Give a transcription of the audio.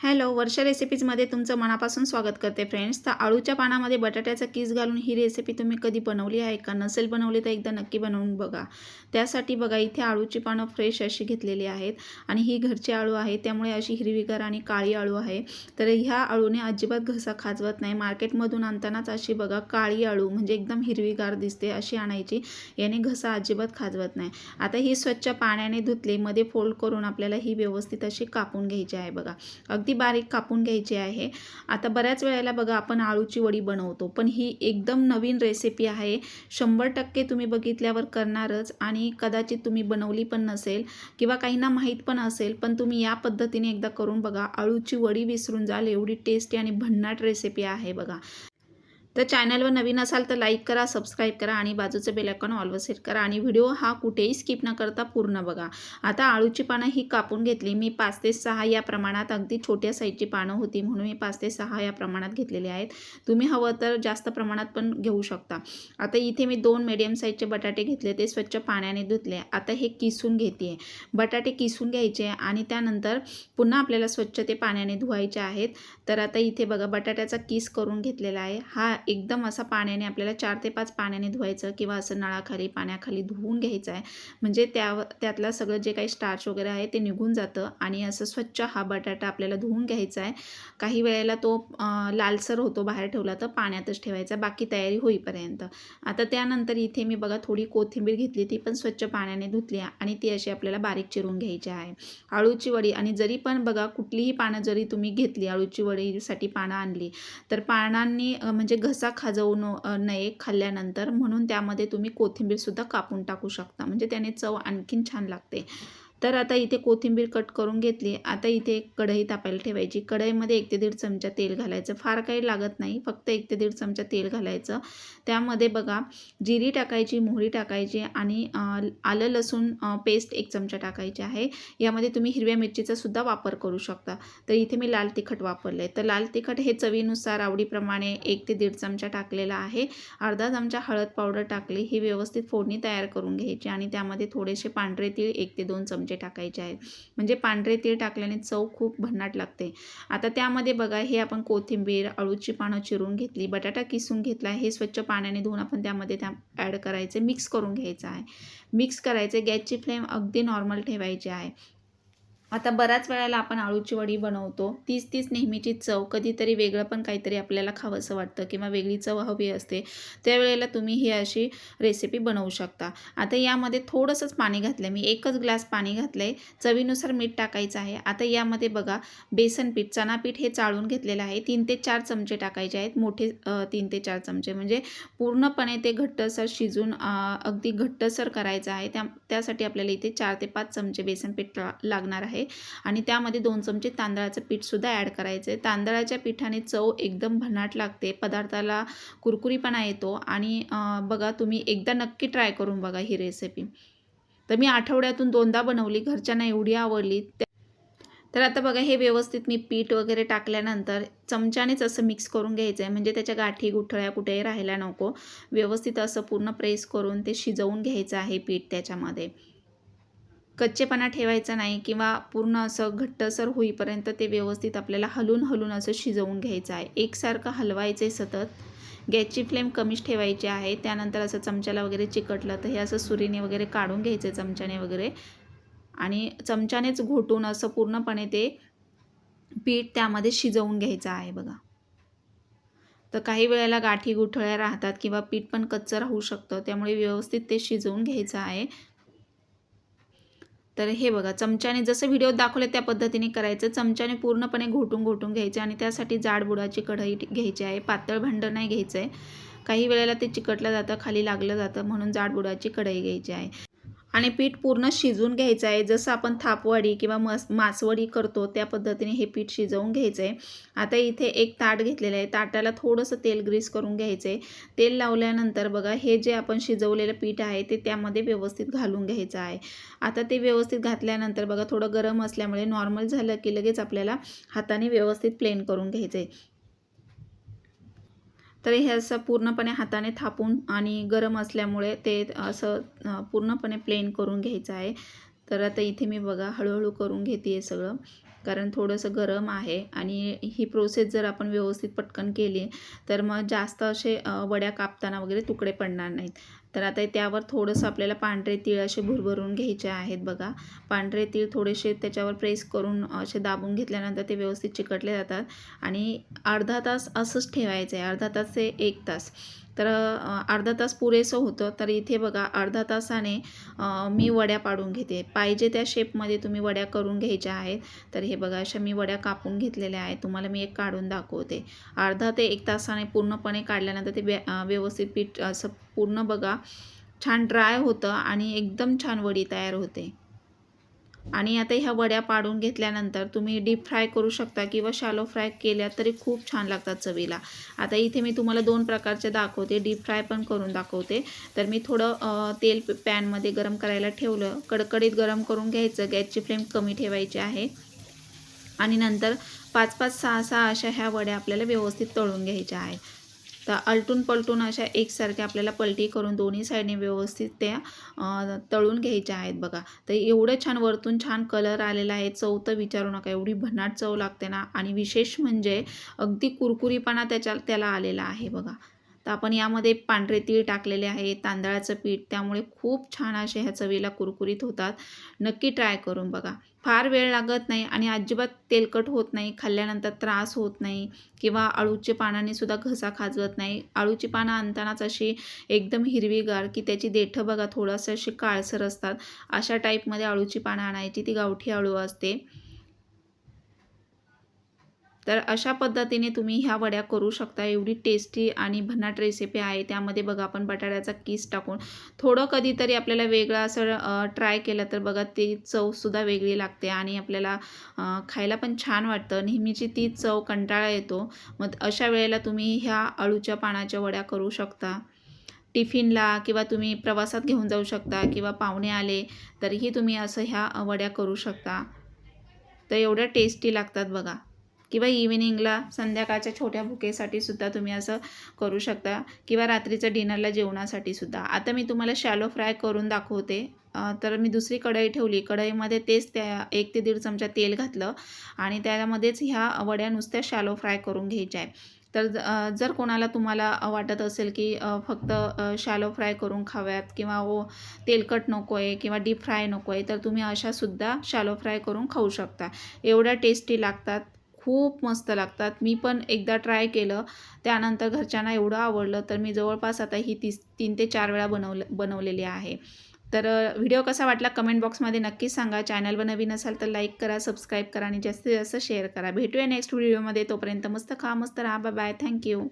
Hello, वर्षा रेसिपीजमध्ये तुमचं मनापासून स्वागत करते फ्रेंड्स. तर आळूच्या पानामध्ये बटाट्याचा किस घालून ही रेसिपी तुम्ही कधी बनवली आहे का? नसेल बनवली तर एकदा नक्की बनवून बघा. त्यासाठी बघा इथे आळूची पानं फ्रेश अशी घेतलेली आहेत आणि ही घरची आळू आहे, त्यामुळे अशी हिरवीगार आणि काळी आळू आहे. तर ह्या आळूने अजिबात घसा खाजवत नाही. मार्केटमधून आणतानाच अशी बघा काळी आळू म्हणजे एकदम हिरवीगार दिसते अशी आणायची, याने घसा अजिबात खाजवत नाही. आता ही स्वच्छ पाण्याने धुतली, मध्ये फोल्ड करून आपल्याला ही व्यवस्थित अशी कापून घ्यायची आहे बघा. अगदी बारीक कापून घ्यायची आहे. आता बऱ्याच वेळेला बघा आपण आळूची वडी बनवतो, पण ही एकदम नवीन रेसिपी आहे. 100% तुम्ही बघितल्यावर करणारच आणि कदाचित तुम्ही बनवली पण नसेल किंवा काहींना माहीत पण असेल, पण तुम्ही या पद्धतीने एकदा करून बघा. आळूची वडी विसरून जाल एवढी टेस्टी आणि भन्नाट रेसिपी आहे बघा. तर चॅनलवर नवीन असाल तर लाईक करा, सबस्क्राईब करा आणि बाजूचं बेल आयकॉन ऑलवर सेट करा आणि व्हिडिओ हा कुठेही स्किप न करता पूर्ण बघा. आता आळूची पानं ही कापून घेतली मी 5 ते 6 या प्रमाणात. अगदी छोट्या साईजची पानं होती म्हणून मी 5 ते 6 या प्रमाणात घेतलेले आहेत. तुम्ही हवं तर जास्त प्रमाणात पण घेऊ शकता. आता इथे मी 2 मीडियम साईजचे बटाटे घेतले, ते स्वच्छ पाण्याने धुतले. आता हे किसून घेते. बटाटे किसून घ्यायचे आणि त्यानंतर पुन्हा आपल्याला स्वच्छ ते पाण्याने धुवायचे आहेत. तर आता इथे बघा बटाट्याचा किस करून घेतलेला आहे. हा एकदम असा पाण्याने आपल्याला 4 ते 5 पाण्याने धुवायचं किंवा असं नळाखाली पाण्याखाली धुवून घ्यायचं आहे. म्हणजे त्यातलं सगळं जे काही स्टार्च वगैरे आहे ते निघून जातं आणि असं स्वच्छ हा बटाटा आपल्याला धुवून घ्यायचा आहे. काही वेळेला तो लालसर होतो बाहेर ठेवला तर, पाण्यातच ठेवायचा बाकी तयारी होईपर्यंत. आता त्यानंतर इथे मी बघा थोडी कोथिंबीर घेतली, ती पण स्वच्छ पाण्याने धुतली आणि ती अशी आपल्याला बारीक चिरून घ्यायची आहे. आळूची वडी आणि जरी पण बघा कुठलीही पानं जरी तुम्ही घेतली, आळूची वडीसाठी पानं आणली तर पानांनी म्हणजे घसा खाजवू नये खाल्ल्यानंतर, म्हणून त्यामध्ये तुम्ही कोथिंबीरसुद्धा कापून टाकू शकता, म्हणजे त्याने चव आणखीन छान लागते. तर आता इथे कोथिंबीर कट करून घेतली. आता इथे एक कढई तापायला ठेवायची. कढईमध्ये 1 ते 1.5 चमचा तेल घालायचं. फार काही लागत नाही, फक्त 1 ते 1.5 चमचा तेल घालायचं. त्यामध्ये बघा जिरी टाकायची, मोहरी टाकायची आणि आलं लसूण पेस्ट 1 चमचा टाकायची आहे. यामध्ये तुम्ही हिरव्या मिरचीचा सुद्धा वापर करू शकता. तर इथे मी लाल तिखट वापरले. तर लाल तिखट हे चवीनुसार आवडीप्रमाणे 1 ते 1.5 चमचा टाकलेला आहे. अर्धा चमचा हळद पावडर टाकली. ही व्यवस्थित फोडणी तयार करून घ्यायची आणि त्यामध्ये थोडेसे पांढरे तीळ 1 ते 2 चमचे टाकायचे आहेत. म्हणजे पांढरे तीळ टाकल्याने चव खूप भन्नाट लागते. आता त्यामध्ये बघा हे आपण कोथिंबीर, आळूची पानं चिरून घेतली, बटाटा किसून घेतला, हे स्वच्छ पाण्याने धुवून आपण त्यामध्ये ॲड करायचे, मिक्स करून घ्यायचं आहे. मिक्स करायचे. गॅसची फ्लेम अगदी नॉर्मल ठेवायची आहे. आता बऱ्याच वेळेला आपण आळूची वडी बनवतो, तीच नेहमीची चव, कधीतरी वेगळं पण काहीतरी आपल्याला खावंसं वाटतं किंवा वेगळी चव हवी असते, त्यावेळेला तुम्ही ही अशी रेसिपी बनवू शकता. आता यामध्ये थोडंसंच पाणी घातलं मी, 1च ग्लास पाणी घातलं आहे. चवीनुसार मीठ टाकायचं आहे. आता यामध्ये बघा बेसन पीठ, चणा पीठ हे चाळून घेतलेलं आहे, 3 ते 4 चमचे टाकायचे आहेत, मोठे 3 ते 4 चमचे, म्हणजे पूर्णपणे ते घट्टसर शिजून अगदी घट्टसर करायचं आहे. त्यासाठी आपल्याला इथे 4 ते 5 चमचे बेसन पीठ लागणार आहे आणि त्यामध्ये 2 चमचे तांदळाचं पीठसुद्धा ॲड करायचं आहे. तांदळाच्या पिठाने चव एकदम भन्नाट लागते, पदार्थाला कुरकुरीपणा येतो आणि बघा तुम्ही एकदा नक्की ट्राय करून बघा ही रेसिपी. तर मी आठवड्यातून 2दा बनवली, घरच्यांना एवढी आवडली. तर आता बघा हे व्यवस्थित मी पीठ वगैरे टाकल्यानंतर चमच्यानेच असं मिक्स करून घ्यायचं आहे, म्हणजे त्याच्या गाठी गुठळ्या कुठेही राहायला नको. व्यवस्थित असं पूर्ण प्रेस करून ते शिजवून घ्यायचं आहे पीठ. त्याच्यामध्ये कच्चेपणा ठेवायचा नाही किंवा पूर्ण असं घट्टसर होईपर्यंत ते व्यवस्थित आपल्याला हलून असं शिजवून घ्यायचं आहे. एकसारखं हलवायचं आहे सतत. गॅसची फ्लेम कमीच ठेवायची आहे. त्यानंतर असं चमच्याला वगैरे चिकटलं तर हे असं सुरीने वगैरे काढून घ्यायचं आहे, चमच्याने वगैरे, आणि चमच्यानेच घोटून असं पूर्णपणे ते पीठ त्यामध्ये शिजवून घ्यायचं आहे बघा. तर काही वेळेला गाठी गुठळ्या राहतात किंवा पीठ पण कच्चं राहू शकतं, त्यामुळे व्यवस्थित ते शिजवून घ्यायचं आहे. तर हे बघा चमच्याने जसं व्हिडिओत दाखवले त्या पद्धतीने करायचं. चमच्याने पूर्णपणे घोटून घ्यायचे आणि त्यासाठी जाड बुडाची कढई घ्यायची आहे, पातळ भांडं नाही घ्यायचं आहे. काही वेळेला ते चिकटलं जातं, खाली लागलं जातं, म्हणून जाड बुडाची कढई घ्यायची आहे आणि पीठ पूर्ण शिजवून घ्यायचं आहे. जसं आपण थापवडी किंवा मासवडी करतो त्या पद्धतीने हे पीठ शिजवून घ्यायचं आहे. आता इथे एक ताट घेतलेलं आहे, ताटाला थोडंसं तेल ग्रीस करून घ्यायचं आहे. तेल लावल्यानंतर बघा हे जे आपण शिजवलेलं पीठ आहे ते त्यामध्ये व्यवस्थित घालून घ्यायचं आहे. आता ते व्यवस्थित घातल्यानंतर बघा थोडं गरम असल्यामुळे नॉर्मल झालं की लगेच आपल्याला हाताने व्यवस्थित प्लेन करून घ्यायचं आहे. तर हे असं पूर्णपणे हाताने थापून आणि गरम असल्यामुळे ते असं पूर्णपणे प्लेन करून घ्यायचं आहे. तर आता इथे मी बघा हळूहळू करून घेते आहे सगळं. कारण थोडंसं गरम आहे आणि ही प्रोसेस जर आपण व्यवस्थित पटकन केली तर मग जास्त असे वड्या कापताना वगैरे तुकडे पडणार नाहीत. तर आता त्यावर थोडंसं आपल्याला पांढरे तीळ असे भुरभरून घ्यायचे आहेत बघा. पांढरे तीळ थोडेसे त्याच्यावर प्रेस करून असे दाबून घेतल्यानंतर ते व्यवस्थित चिकटले जातात आणि अर्धा तास असंच ठेवायचं आहे. अर्धा तास ते 1 तास. तर अर्धा तास पुरेसं होतं. तर इथे बघा अर्धा तासाने मी वड्या पाडून घेते. पाहिजे त्या शेपमध्ये तुम्ही वड्या करून घ्यायच्या आहेत. तर हे बघा अशा मी वड्या कापून घेतलेल्या आहेत. तुम्हाला मी एक काढून दाखवते. अर्धा ते 1 तासाने पूर्णपणे काढल्यानंतर ते व्यवस्थित पीठ असं पूर्ण बघा छान ड्राय होतं आणि एकदम छान वडी तयार होते. आणि आता ह्या वड्या पाडून घेतल्यानंतर तुम्ही डीप फ्राय करू शकता किंवा शॅलो फ्राय केल्या तरी खूप छान लागतात चवीला. आता इथे मी तुम्हाला 2 प्रकारचे दाखवते. डीप फ्राय पण करून दाखवते. तर मी थोडं तेल पॅनमध्ये गरम करायला ठेवलं. कडकडीत गरम करून घ्यायचं. गॅसची फ्लेम कमी ठेवायची आहे आणि नंतर 5-5, 6-6 अशा ह्या वड्या आपल्याला व्यवस्थित तळून घ्यायच्या आहेत. तर आलटून पलटून अशा एकसारख्या आपल्याला पलटी करून दोन्ही साईडने व्यवस्थित त्या तळून घ्यायच्या आहेत बघा. तर एवढं छान वरतून छान कलर आलेला आहे. चव तर विचारू नका, एवढी भन्नाट चव लागते ना. आणि विशेष म्हणजे अगदी कुरकुरीपणा त्याला आलेला आहे बघा. तर आपण यामध्ये पांढरे तीळ टाकलेले आहे, तांदळाचं पीठ, त्यामुळे खूप छान असे ह्या चवीला कुरकुरीत होतात. नक्की ट्राय करून बघा. फार वेळ लागत नाही आणि अजिबात तेलकट होत नाही. खाल्ल्यानंतर त्रास होत नाही किंवा अळूच्या पानाने सुद्धा घसा खाजवत नाही. अळूची पानं आणतानाच अशी एकदम हिरवीगार की त्याची देठं बघा थोडंसं अशी काळसर असतात. अशा टाईपमध्ये अळूची पानं आणायची. ती गावठी अळू असते. तर अशा पद्धतीने तुम्ही ह्या वड्या करू शकता. एवढी टेस्टी आणि भन्नाट रेसिपी आहे. त्यामध्ये बघा आपण बटाट्याचा किस टाकून थोडं कधीतरी आपल्याला वेगळं असं ट्राय केलं तर बघा ती चवसुद्धा वेगळी लागते आणि आपल्याला खायला पण छान वाटतं. नेहमीची ती चव कंटाळा येतो. मग अशा वेळेला तुम्ही ह्या अळूच्या पानाच्या वड्या करू शकता. टिफिनला किंवा तुम्ही प्रवासात घेऊन जाऊ शकता किंवा पाहुणे आले तरीही तुम्ही असं ह्या वड्या करू शकता. तर एवढ्या टेस्टी लागतात बघा. किंवा इव्हिनिंगला संध्याकाळच्या छोट्या भुकेसाठी सुद्धा तुम्ही असं करू शकता किंवा रात्रीचं डिनरला जेवणासाठी सुद्धा. आता मी तुम्हाला शॅलो फ्राय करून दाखवते. तर मी दुसरी कढई ठेवली. कढईमध्ये तेच त्या 1 ते 1.5 चमचा तेल घातलं आणि त्यामध्येच ह्या वड्या नुसत्या शॅलो फ्राय करून घ्यायच्या आहे. तर जर कोणाला तुम्हाला वाटत असेल की फक्त शॅलो फ्राय करून खाव्यात किंवा तेलकट नको आहे किंवा डीप फ्राय नको आहे, तर तुम्ही अशासुद्धा शॅलो फ्राय करून खाऊ शकता. एवढ्या टेस्टी लागतात. खूप मस्त लागतात. मी पण एकदा ट्राय केलं. त्यानंतर घरच्यांना एवढं आवडलं तर मी जवळपास आता ही 3 ते 4 वेळा बनवलेली आहे. तर व्हिडिओ कसा वाटला कमेंट बॉक्समध्ये नक्कीच सांगा. चॅनलवर नवीन असाल तर लाईक करा, सबस्क्राईब करा आणि जास्तीत जास्त शेअर करा. भेटूया नेक्स्ट व्हिडिओमध्ये. तोपर्यंत मस्त खा, मस्त राहा. Bye bye. Thank you.